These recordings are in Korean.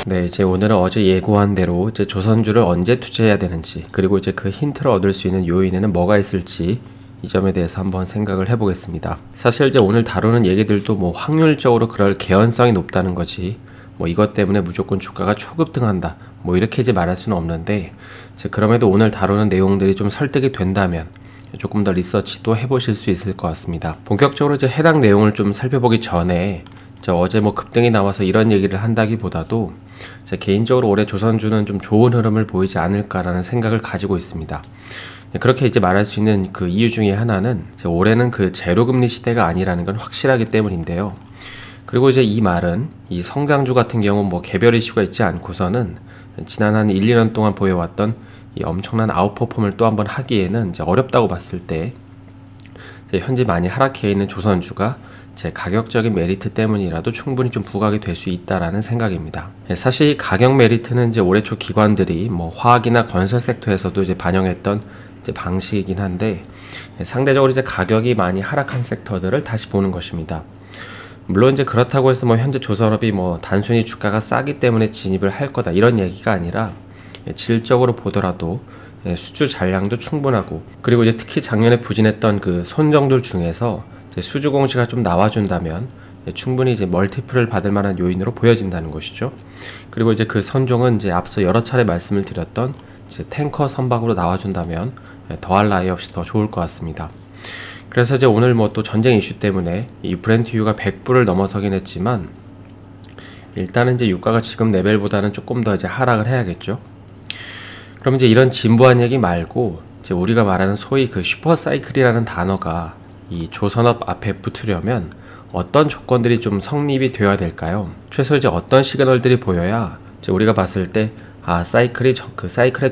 네, 이제 오늘은 어제 예고한 대로 이제 조선주를 언제 투자해야 되는지, 그리고 이제 그 힌트를 얻을 수 있는 요인에는 뭐가 있을지 이 점에 대해서 한번 생각을 해보겠습니다. 사실 이제 오늘 다루는 얘기들도 뭐 확률적으로 그럴 개연성이 높다는 거지, 뭐 이것 때문에 무조건 주가가 초급등한다, 뭐 이렇게 이제 말할 수는 없는데, 이제 그럼에도 오늘 다루는 내용들이 좀 설득이 된다면 조금 더 리서치도 해보실 수 있을 것 같습니다. 본격적으로 이제 해당 내용을 좀 살펴보기 전에 어제 뭐 급등이 나와서 이런 얘기를 한다기보다도 개인적으로 올해 조선주는 좀 좋은 흐름을 보이지 않을까라는 생각을 가지고 있습니다. 그렇게 이제 말할 수 있는 그 이유 중에 하나는 올해는 그 제로금리 시대가 아니라는 건 확실하기 때문인데요. 그리고 이제 이 말은 이 성장주 같은 경우 뭐 개별 이슈가 있지 않고서는 지난 한 1, 2년 동안 보여왔던 이 엄청난 아웃퍼폼을 또 한번 하기에는 이제 어렵다고 봤을 때 현재 많이 하락해 있는 조선주가 제 가격적인 메리트 때문이라도 충분히 좀 부각이 될 수 있다라는 생각입니다. 사실 이 가격 메리트는 이제 올해 초 기관들이 뭐 화학이나 건설 섹터에서도 이제 반영했던 이제 방식이긴 한데, 상대적으로 이제 가격이 많이 하락한 섹터들을 다시 보는 것입니다. 물론 이제 그렇다고 해서 뭐 현재 조선업이 뭐 단순히 주가가 싸기 때문에 진입을 할 거다 이런 얘기가 아니라, 질적으로 보더라도 수주 잔량도 충분하고, 그리고 이제 특히 작년에 부진했던 그 손정들 중에서 수주 공시가 좀 나와준다면 충분히 이제 멀티플을 받을 만한 요인으로 보여진다는 것이죠. 그리고 이제 그 선종은 이제 앞서 여러 차례 말씀을 드렸던 이제 탱커 선박으로 나와준다면 더할 나위 없이 더 좋을 것 같습니다. 그래서 이제 오늘 뭐 또 전쟁 이슈 때문에 이 브렌트유가 100불을 넘어서긴 했지만, 일단은 이제 유가가 지금 레벨보다는 조금 더 이제 하락을 해야겠죠. 그럼 이제 이런 진부한 얘기 말고 이제 우리가 말하는 소위 그 슈퍼사이클이라는 단어가 이 조선업 앞에 붙으려면 어떤 조건들이 좀 성립이 되어야 될까요? 최소 이제 어떤 시그널들이 보여야 이제 우리가 봤을 때 사이클의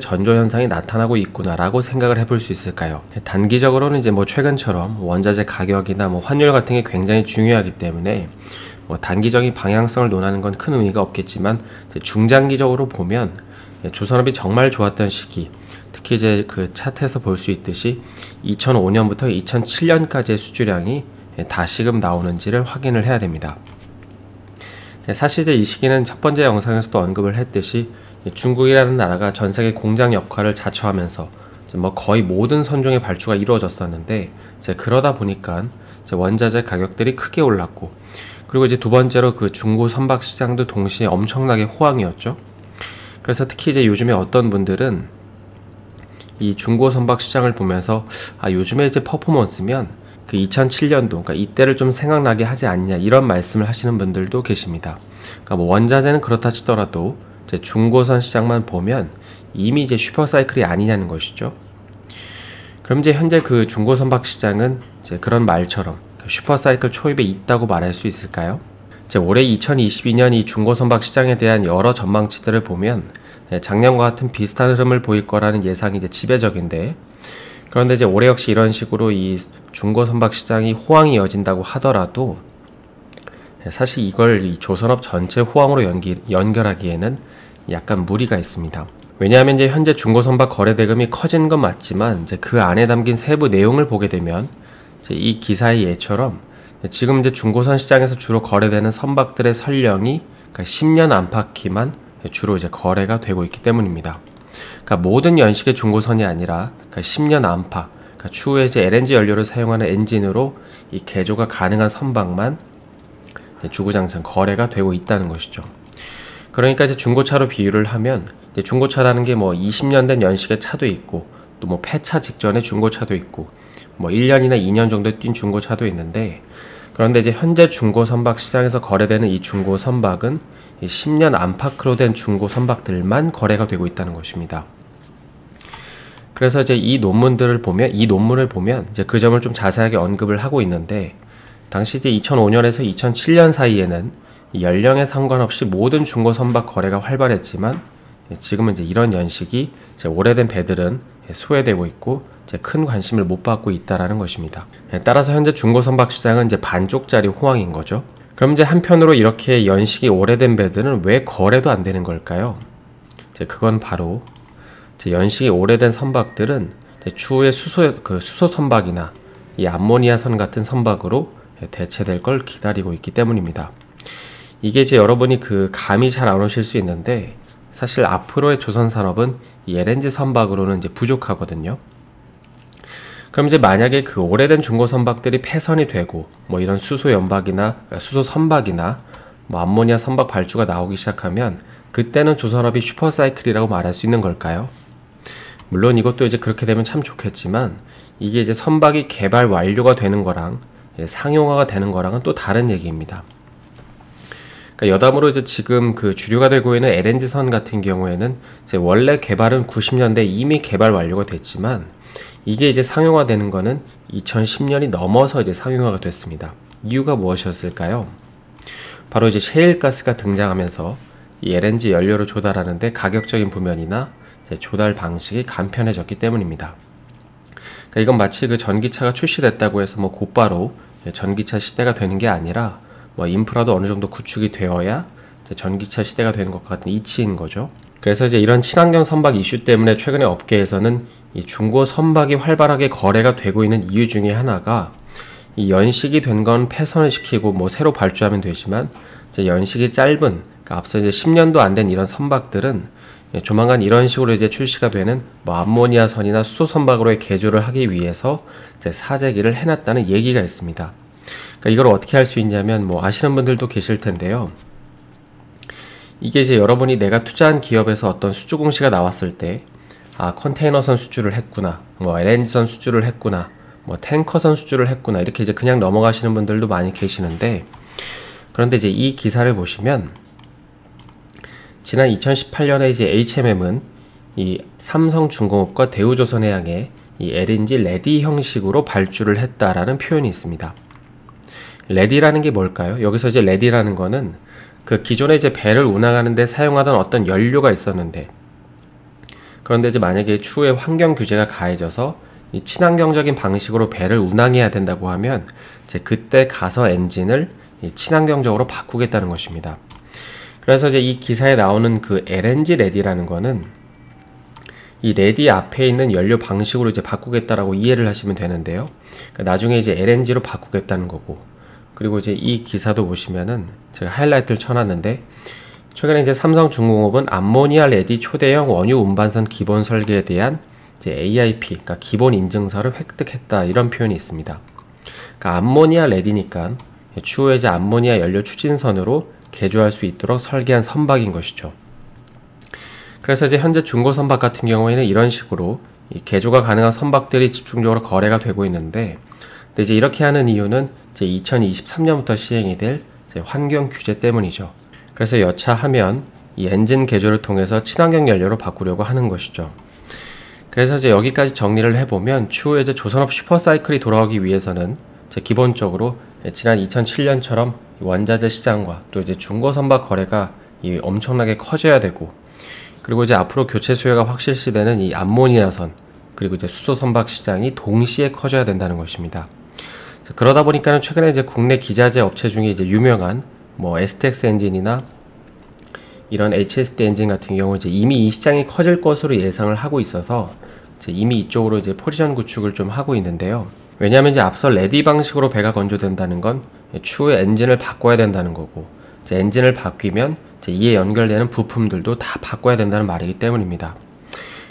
전조 현상이 나타나고 있구나라고 생각을 해볼 수 있을까요? 단기적으로는 이제 뭐 최근처럼 원자재 가격이나 뭐 환율 같은 게 굉장히 중요하기 때문에 뭐 단기적인 방향성을 논하는 건 큰 의미가 없겠지만, 이제 중장기적으로 보면 조선업이 정말 좋았던 시기, 특히 이제 그 차트에서 볼 수 있듯이 2005년부터 2007년까지의 수주량이 다시금 나오는지를 확인을 해야 됩니다. 사실 이제 이 시기는 첫 번째 영상에서도 언급을 했듯이 중국이라는 나라가 전 세계 공장 역할을 자처하면서 뭐 거의 모든 선종의 발주가 이루어졌었는데, 이제 그러다 보니까 이제 원자재 가격들이 크게 올랐고, 그리고 이제 두 번째로 그 중고 선박 시장도 동시에 엄청나게 호황이었죠. 그래서 특히 이제 요즘에 어떤 분들은 이 중고 선박 시장을 보면서 요즘에 이제 퍼포먼스면 그 2007년도, 그러니까 이때를 좀 생각나게 하지 않냐 이런 말씀을 하시는 분들도 계십니다. 그러니까 뭐 원자재는 그렇다 치더라도 이제 중고선 시장만 보면 이미 이제 슈퍼사이클이 아니냐는 것이죠. 그럼 이제 현재 그 중고 선박 시장은 이제 그런 말처럼 슈퍼사이클 초입에 있다고 말할 수 있을까요? 이제 올해 2022년 이 중고 선박 시장에 대한 여러 전망치들을 보면 작년과 같은 비슷한 흐름을 보일 거라는 예상이 이제 지배적인데, 그런데 이제 올해 역시 이런 식으로 이 중고 선박 시장이 호황이 이어진다고 하더라도 사실 이걸 이 조선업 전체 호황으로 연결하기에는 약간 무리가 있습니다. 왜냐하면 이제 현재 중고 선박 거래 대금이 커진 건 맞지만, 이제 그 안에 담긴 세부 내용을 보게 되면 이제 이 기사의 예처럼 지금 이제 중고선 시장에서 주로 거래되는 선박들의 선령이 그러니까 10년 안팎기만 주로 이제 거래가 되고 있기 때문입니다. 그러니까 모든 연식의 중고선이 아니라 그러니까 10년 안팎, 그러니까 추후에 이제 LNG 연료를 사용하는 엔진으로 이 개조가 가능한 선박만 주구장창 거래가 되고 있다는 것이죠. 그러니까 이제 중고차로 비유를 하면 이제 중고차라는 게 뭐 20년 된 연식의 차도 있고, 또 뭐 폐차 직전의 중고차도 있고, 뭐 1년이나 2년 정도 뛴 중고차도 있는데, 그런데 이제 현재 중고 선박 시장에서 거래되는 이 중고 선박은 10년 안팎으로 된 중고 선박들만 거래가 되고 있다는 것입니다. 그래서 이제 이 논문을 보면 이제 그 점을 좀 자세하게 언급을 하고 있는데, 당시 이제 2005년에서 2007년 사이에는 연령에 상관없이 모든 중고 선박 거래가 활발했지만, 지금은 이제 이런 연식이 이제 오래된 배들은 소외되고 있고 이제 큰 관심을 못 받고 있다라는 것입니다. 따라서 현재 중고 선박 시장은 이제 반쪽짜리 호황인 거죠. 그럼 이제 한편으로 이렇게 연식이 오래된 배들은 왜 거래도 안 되는 걸까요? 이제 그건 바로 이제 연식이 오래된 선박들은 추후에 수소 선박이나 이 암모니아선 같은 선박으로 대체될 걸 기다리고 있기 때문입니다. 이게 이제 여러분이 그 감이 잘 안 오실 수 있는데 사실 앞으로의 조선 산업은 이 LNG 선박으로는 이제 부족하거든요. 그럼 이제 만약에 그 오래된 중고 선박들이 폐선이 되고 뭐 이런 수소 연박이나 수소 선박이나 뭐 암모니아 선박 발주가 나오기 시작하면 그때는 조선업이 슈퍼사이클이라고 말할 수 있는 걸까요? 물론 이것도 이제 그렇게 되면 참 좋겠지만 이게 이제 선박이 개발 완료가 되는 거랑 상용화가 되는 거랑은 또 다른 얘기입니다. 그러니까 여담으로 이제 지금 그 주류가 되고 있는 LNG 선 같은 경우에는 이제 원래 개발은 90년대 이미 개발 완료가 됐지만 이게 이제 상용화되는 거는 2010년이 넘어서 이제 상용화가 됐습니다. 이유가 무엇이었을까요? 바로 이제 셰일가스가 등장하면서 이 LNG 연료를 조달하는데 가격적인 부면이나 이제 조달 방식이 간편해졌기 때문입니다. 그러니까 이건 마치 그 전기차가 출시됐다고 해서 뭐 곧바로 전기차 시대가 되는 게 아니라 뭐 인프라도 어느 정도 구축이 되어야 이제 전기차 시대가 되는 것 같은 이치인 거죠. 그래서 이제 이런 친환경 선박 이슈 때문에 최근에 업계에서는 이 중고 선박이 활발하게 거래가 되고 있는 이유 중에 하나가 이 연식이 된 건 폐선을 시키고 뭐 새로 발주하면 되지만 이제 연식이 짧은 그러니까 앞서 이제 10년도 안 된 이런 선박들은 조만간 이런 식으로 이제 출시가 되는 뭐 암모니아 선이나 수소 선박으로의 개조를 하기 위해서 이제 사재기를 해놨다는 얘기가 있습니다. 그러니까 이걸 어떻게 할 수 있냐면 뭐 아시는 분들도 계실 텐데요. 이게 이제 여러분이 내가 투자한 기업에서 어떤 수주 공시가 나왔을 때 아, 컨테이너선 수주를 했구나, 뭐 LNG선 수주를 했구나, 뭐 탱커선 수주를 했구나 이렇게 이제 그냥 넘어가시는 분들도 많이 계시는데 그런데 이제 이 기사를 보시면 지난 2018년에 이제 HMM은 이 삼성중공업과 대우조선해양에 이 LNG 레디 형식으로 발주를 했다라는 표현이 있습니다. 레디라는 게 뭘까요? 여기서 이제 레디라는 거는 그 기존에 이제 배를 운항하는 데 사용하던 어떤 연료가 있었는데 그런데 이제 만약에 추후에 환경 규제가 가해져서 이 친환경적인 방식으로 배를 운항해야 된다고 하면 이제 그때 가서 엔진을 이 친환경적으로 바꾸겠다는 것입니다. 그래서 이제 이 기사에 나오는 그 LNG 레디라는 거는 이 레디 앞에 있는 연료 방식으로 이제 바꾸겠다라고 이해를 하시면 되는데요. 그러니까 나중에 이제 LNG로 바꾸겠다는 거고 그리고 이제 이 기사도 보시면은 제가 하이라이트를 쳐놨는데 최근에 이제 삼성중공업은 암모니아 레디 초대형 원유 운반선 기본 설계에 대한 이제 AIP, 그러니까 기본 인증서를 획득했다 이런 표현이 있습니다. 그러니까 암모니아 레디니까 추후에 이제 암모니아 연료 추진선으로 개조할 수 있도록 설계한 선박인 것이죠. 그래서 이제 현재 중고 선박 같은 경우에는 이런 식으로 이 개조가 가능한 선박들이 집중적으로 거래가 되고 있는데 근데 이제 이렇게 하는 이유는 이제 2023년부터 시행이 될 이제 환경 규제 때문이죠. 그래서 여차하면 이 엔진 개조를 통해서 친환경 연료로 바꾸려고 하는 것이죠. 그래서 이제 여기까지 정리를 해보면 추후에 이제 조선업 슈퍼사이클이 돌아오기 위해서는 이제 기본적으로 지난 2007년처럼 원자재 시장과 또 이제 중고 선박 거래가 엄청나게 커져야 되고 그리고 이제 앞으로 교체 수요가 확실시되는 이 암모니아선 그리고 이제 수소 선박 시장이 동시에 커져야 된다는 것입니다. 그러다 보니까는 최근에 이제 국내 기자재 업체 중에 이제 유명한 뭐 STX 엔진이나 이런 HSD 엔진 같은 경우 이제 이미 이 시장이 커질 것으로 예상을 하고 있어서 이제 이미 이쪽으로 이제 포지션 구축을 좀 하고 있는데요. 왜냐하면 이제 앞서 레디 방식으로 배가 건조된다는 건 추후에 엔진을 바꿔야 된다는 거고 이제 엔진을 바뀌면 이제 이에 연결되는 부품들도 다 바꿔야 된다는 말이기 때문입니다.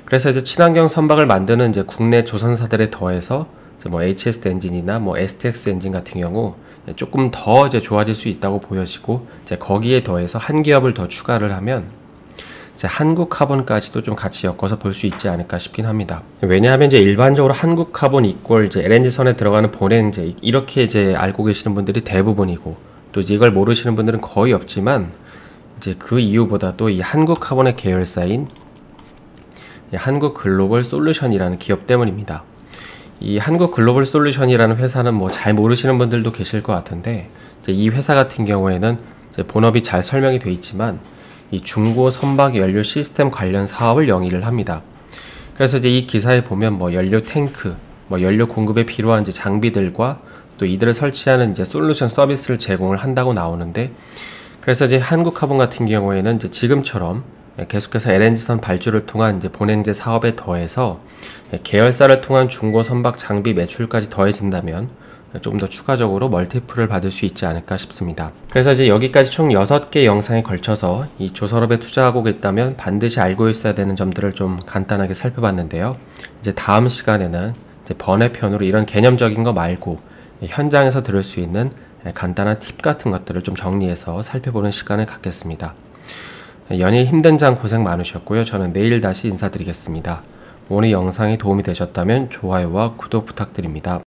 그래서 이제 친환경 선박을 만드는 이제 국내 조선사들에 더해서 이제 뭐 HSD 엔진이나 뭐 STX 엔진 같은 경우 조금 더 이제 좋아질 수 있다고 보여지고 이제 거기에 더해서 한 기업을 더 추가를 하면 이제 한국 카본까지도 좀 같이 엮어서 볼 수 있지 않을까 싶긴 합니다. 왜냐하면 이제 일반적으로 한국 카본 이꼴 이제 LNG 선에 들어가는 보냉제 이렇게 이제 알고 계시는 분들이 대부분이고 또 이제 이걸 모르시는 분들은 거의 없지만 이제 그 이유보다 또 이 한국 카본의 계열사인 한국 글로벌 솔루션이라는 기업 때문입니다. 이 한국 글로벌 솔루션이라는 회사는 뭐 잘 모르시는 분들도 계실 것 같은데 이제 이 회사 같은 경우에는 이제 본업이 잘 설명이 되어 있지만 이 중고 선박 연료 시스템 관련 사업을 영위를 합니다. 그래서 이제 이 기사에 보면 뭐 연료 탱크, 뭐 연료 공급에 필요한 이제 장비들과 또 이들을 설치하는 이제 솔루션 서비스를 제공을 한다고 나오는데 그래서 이제 한국카본 같은 경우에는 이제 지금처럼 계속해서 LNG선 발주를 통한 이제 본행제 사업에 더해서 계열사를 통한 중고 선박 장비 매출까지 더해진다면 좀 더 추가적으로 멀티플을 받을 수 있지 않을까 싶습니다. 그래서 이제 여기까지 총 6개 영상에 걸쳐서 이 조선업에 투자하고 있다면 반드시 알고 있어야 되는 점들을 좀 간단하게 살펴봤는데요. 이제 다음 시간에는 이제 번외편으로 이런 개념적인 거 말고 현장에서 들을 수 있는 간단한 팁 같은 것들을 좀 정리해서 살펴보는 시간을 갖겠습니다. 연일 힘든 장 고생 많으셨고요. 저는 내일 다시 인사드리겠습니다. 오늘 영상이 도움이 되셨다면 좋아요와 구독 부탁드립니다.